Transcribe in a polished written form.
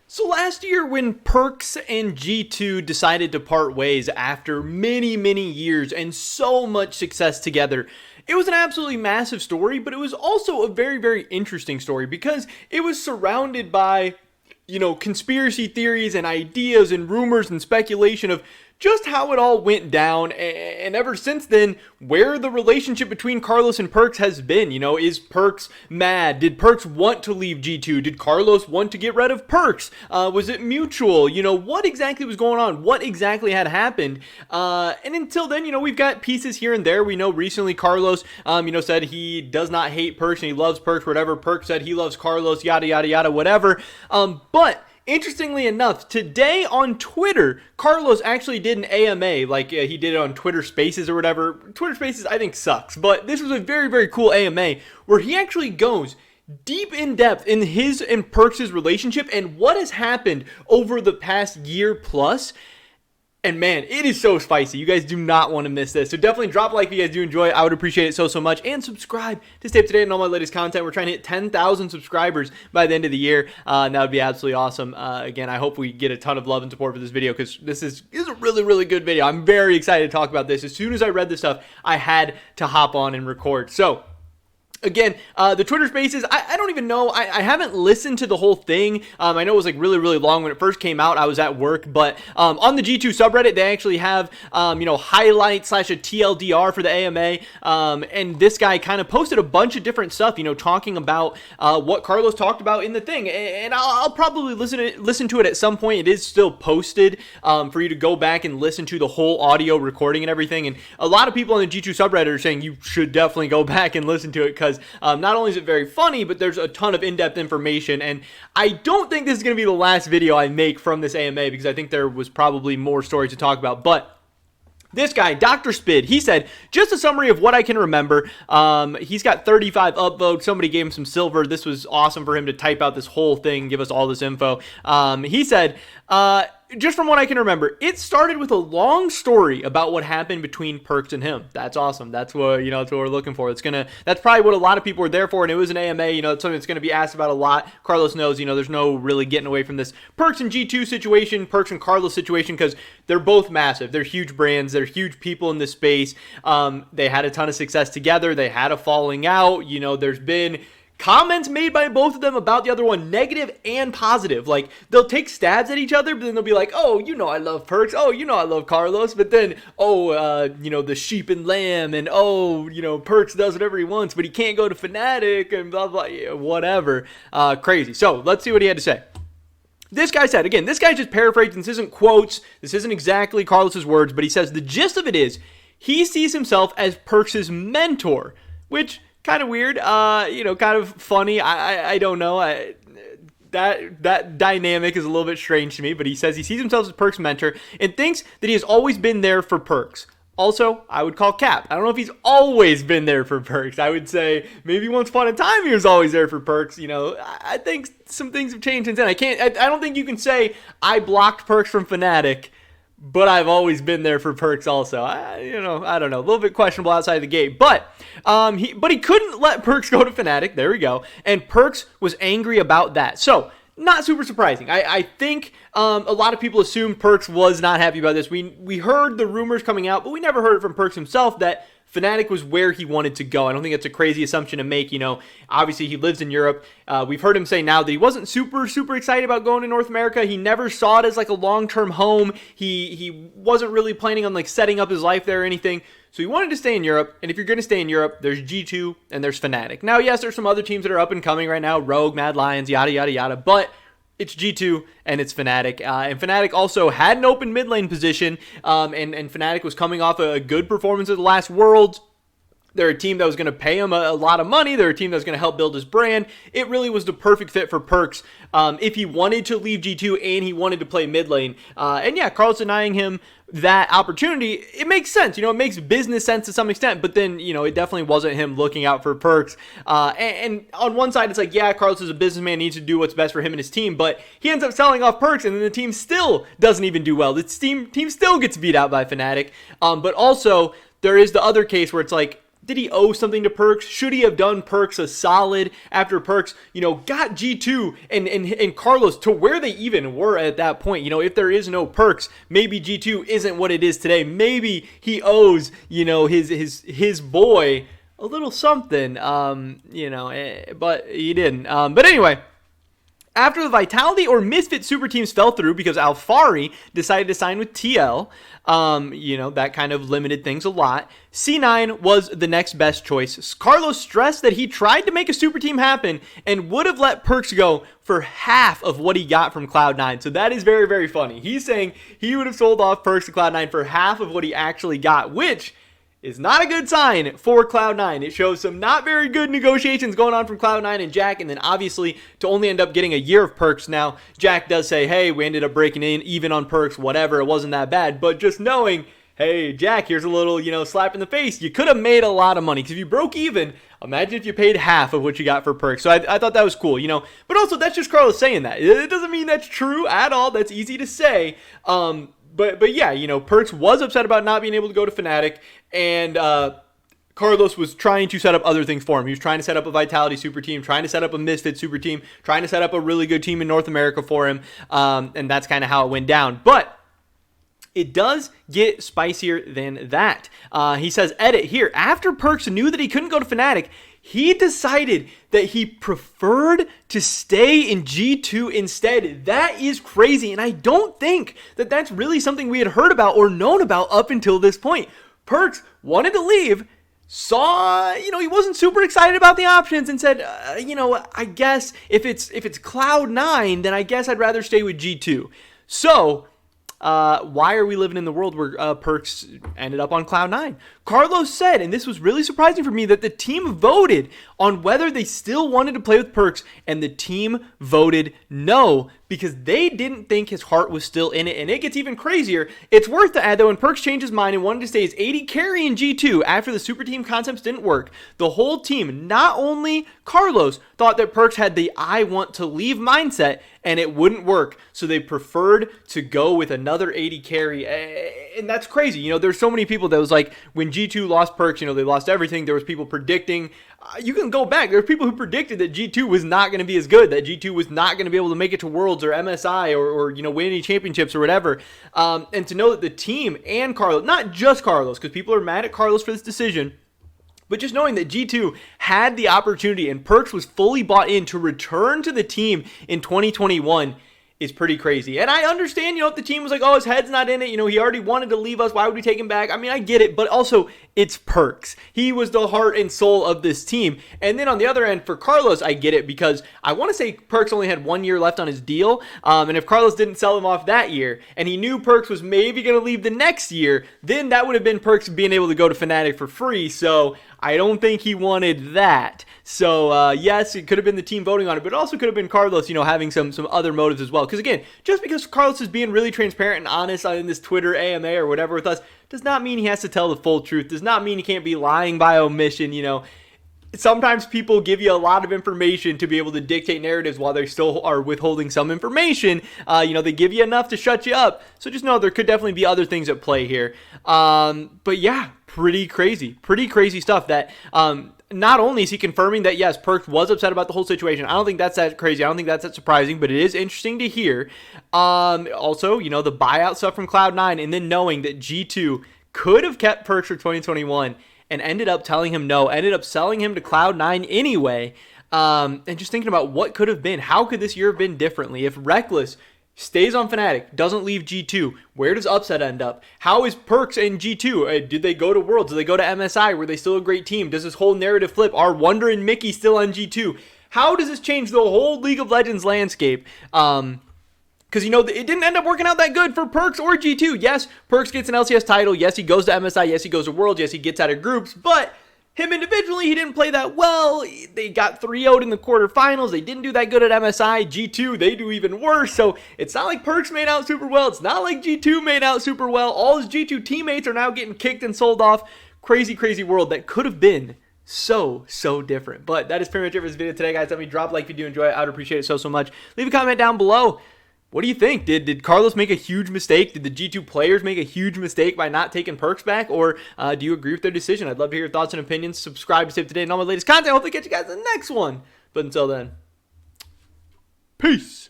So last year when Perkz and G2 decided to part ways after many years and so much success together, it was an absolutely massive story, but it was also a very interesting story because it was surrounded by, conspiracy theories and ideas and rumors and speculation of just how it all went down, and ever since then, where the relationship between Carlos and Perkz has been. Is Perkz mad? Did Perkz want to leave G2? Did Carlos want to get rid of Perkz? Was it mutual? What exactly was going on? What exactly had happened? And until then, we've got pieces here and there. We know recently Carlos, said he does not hate Perkz and he loves Perkz, whatever. Perkz said he loves Carlos, yada, whatever. But interestingly enough, today on Twitter, Carlos actually did an AMA, like he did it on Twitter Spaces or whatever. Twitter Spaces, I think, sucks, but this was a very cool AMA where he actually goes deep in depth in his and Perkz' relationship and what has happened over the past year plus. And man, it is so spicy. You guys do not want to miss this. So definitely drop a like if you guys do enjoy it. I would appreciate it so much. And subscribe to stay up to date on all my latest content. We're trying to hit 10,000 subscribers by the end of the year. And that would be absolutely awesome. Again, I hope we get a ton of love and support for this video because this is a really good video. I'm very excited to talk about this. As soon as I read this stuff, I had to hop on and record. So again, the Twitter Spaces, I don't even know. I haven't listened to the whole thing. I know it was like really long when it first came out. I was at work, but on the G2 subreddit, they actually have, highlights / a TLDR for the AMA. And this guy kind of posted a bunch of different stuff, talking about what Carlos talked about in the thing. And I'll probably listen to it at some point. It is still posted for you to go back and listen to the whole audio recording and everything. And a lot of people on the G2 subreddit are saying you should definitely go back and listen to it because not only is it very funny, but there's a ton of in-depth information, and I don't think this is going to be the last video I make from this AMA because I think there was probably more stories to talk about, but this guy, Dr. Spid, he said, just a summary of what I can remember. He's got 35 upvotes. Somebody gave him some silver. This was awesome for him to type out this whole thing, give us all this info. He said, just from what I can remember, it started with a long story about what happened between Perkz and him. That's awesome. That's what, that's what we're looking for. That's probably what a lot of people were there for, and it was an AMA, it's something that's going to be asked about a lot. Carlos knows, there's no really getting away from this Perkz and G2 situation, Perkz and Carlos situation, because they're both massive. They're huge brands. They're huge people in this space. They had a ton of success together. They had a falling out. There's been comments made by both of them about the other one, negative and positive. Like, they'll take stabs at each other, but then they'll be like, oh, I love Perkz. Oh, I love Carlos. But then, the sheep and lamb, and Perkz does whatever he wants, but he can't go to Fnatic, and blah, blah, whatever. Crazy. So, let's see what he had to say. This guy said, again, this guy's just paraphrasing. This isn't quotes. This isn't exactly Carlos's words, but he says the gist of it is he sees himself as Perkz' mentor, which kind of weird, kind of funny. I don't know. That dynamic is a little bit strange to me, but he says he sees himself as Perkz' mentor and thinks that he has always been there for Perkz. Also, I would call cap. I don't know if he's always been there for Perkz. I would say maybe once upon a time he was always there for Perkz. I think some things have changed since then. I don't think you can say I blocked Perkz from Fnatic, but I've always been there for Perkz also. I don't know. A little bit questionable outside the gate. But he couldn't let Perkz go to Fnatic. There we go. And Perkz was angry about that. So, not super surprising. I think a lot of people assumed Perkz was not happy about this. We heard the rumors coming out, but we never heard it from Perkz himself that Fnatic was where he wanted to go. I don't think that's a crazy assumption to make. Obviously he lives in Europe. We've heard him say now that he wasn't super excited about going to North America. He never saw it as like a long-term home. He wasn't really planning on like setting up his life there or anything. So he wanted to stay in Europe, and if you're going to stay in Europe, there's G2 and there's Fnatic. Now, yes, there's some other teams that are up and coming right now, Rogue, Mad Lions, yada, but it's G2 and it's Fnatic. And Fnatic also had an open mid lane position, and Fnatic was coming off a good performance at the last Worlds. They're a team that was going to pay him a lot of money. They're a team that was going to help build his brand. It really was the perfect fit for Perkz if he wanted to leave G2 and he wanted to play mid lane. And yeah, Carl's denying him that opportunity. It makes sense. It makes business sense to some extent, but then, it definitely wasn't him looking out for Perkz. And on one side, it's like, yeah, Carlos is a businessman, needs to do what's best for him and his team, but he ends up selling off Perkz, and then the team still doesn't even do well. The team still gets beat out by Fnatic. But also, there is the other case where it's like, Did he owe something to Perkz? Should he have done Perkz a solid after Perkz, got G2 and Carlos to where they even were at that point? If there is no Perkz, maybe G2 isn't what it is today. Maybe he owes, his boy a little something, but he didn't. But anyway, after the Vitality or Misfit super teams fell through because Alfari decided to sign with TL, that kind of limited things a lot, C9 was the next best choice. Carlos stressed that he tried to make a super team happen and would have let Perkz go for half of what he got from Cloud9. So that is very, very funny. He's saying he would have sold off Perkz to Cloud9 for half of what he actually got, which is not a good sign for Cloud9. It shows some not very good negotiations going on from Cloud9 and Jack, and then obviously to only end up getting a year of Perkz. Now, Jack does say, hey, we ended up breaking in even on Perkz, whatever, it wasn't that bad, but just knowing, hey, Jack, here's a little, slap in the face. You could have made a lot of money, because if you broke even, imagine if you paid half of what you got for Perkz. So I thought that was cool, but also that's just Carlos saying that. It doesn't mean that's true at all. That's easy to say. But yeah, Perkz was upset about not being able to go to Fnatic, and Carlos was trying to set up other things for him. He was trying to set up a Vitality super team, trying to set up a Misfit super team, trying to set up a really good team in North America for him, and that's kind of how it went down. But it does get spicier than that. He says, edit here, after Perkz knew that he couldn't go to Fnatic, he decided that he preferred to stay in G2 instead. That is crazy, and I don't think that that's really something we had heard about or known about up until this point. Perkz wanted to leave, saw, he wasn't super excited about the options and said, I guess if it's Cloud9, then I guess I'd rather stay with G2. So, why are we living in the world where Perkz ended up on Cloud9? Carlos said, and this was really surprising for me, that the team voted on whether they still wanted to play with Perkz, and the team voted no, because they didn't think his heart was still in it. And it gets even crazier. It's worth to add that when Perkz changed his mind and wanted to stay as AD carry in G2 after the super team concepts didn't work, the whole team, not only Carlos, thought that Perkz had the I want to leave mindset, and it wouldn't work. So they preferred to go with another AD carry. And that's crazy. There's so many people that was like, when G2 lost Perkz, they lost everything. There was people predicting, you can go back. There were people who predicted that G2 was not going to be as good, that G2 was not going to be able to make it to Worlds or MSI or win any championships or whatever. And to know that the team and Carlos, not just Carlos, because people are mad at Carlos for this decision, but just knowing that G2 had the opportunity and Perkz was fully bought in to return to the team in 2021 is pretty crazy. And I understand, if the team was like, oh, his head's not in it, he already wanted to leave us, why would we take him back? I mean, I get it, but also, it's Perkz. He was the heart and soul of this team. And then on the other end, for Carlos, I get it, because I want to say Perkz only had 1 year left on his deal, and if Carlos didn't sell him off that year, and he knew Perkz was maybe going to leave the next year, then that would have been Perkz being able to go to Fnatic for free, so I don't think he wanted that. So, yes, it could have been the team voting on it, but it also could have been Carlos, having some other motives as well. Because, again, just because Carlos is being really transparent and honest in this Twitter AMA or whatever with us, does not mean he has to tell the full truth. Does not mean he can't be lying by omission, Sometimes people give you a lot of information to be able to dictate narratives while they still are withholding some information. They give you enough to shut you up. So just know there could definitely be other things at play here. But yeah, pretty crazy stuff that, not only is he confirming that, yes, Perkz was upset about the whole situation. I don't think that's that crazy. I don't think that's that surprising, but it is interesting to hear. Also, the buyout stuff from Cloud9, and then knowing that G2 could have kept Perkz for 2021 and ended up telling him no, ended up selling him to Cloud9 anyway. And just thinking about what could have been, how could this year have been differently if Reckless stays on Fnatic, doesn't leave G2. Where does Upset end up? How is Perkz and G2? Did they go to Worlds? Did they go to MSI? Were they still a great team? Does this whole narrative flip? Are Wonder and Mickey still on G2? How does this change the whole League of Legends landscape? Because, it didn't end up working out that good for Perkz or G2. Yes, Perkz gets an LCS title. Yes, he goes to MSI. Yes, he goes to Worlds. Yes, he gets out of groups. But him individually, he didn't play that well. They got 3-0'd in the quarterfinals. They didn't do that good at MSI. G2, they do even worse. So it's not like Perkz made out super well. It's not like G2 made out super well. All his G2 teammates are now getting kicked and sold off. Crazy world that could have been so different. But that is pretty much it for this video today, guys. Let me drop a like if you do enjoy it. I would appreciate it so much. Leave a comment down below. What do you think? Did Carlos make a huge mistake? Did the G2 players make a huge mistake by not taking Perkz back? Or do you agree with their decision? I'd love to hear your thoughts and opinions. Subscribe to stay up to date on all my latest content. I hope to catch you guys in the next one. But until then, peace.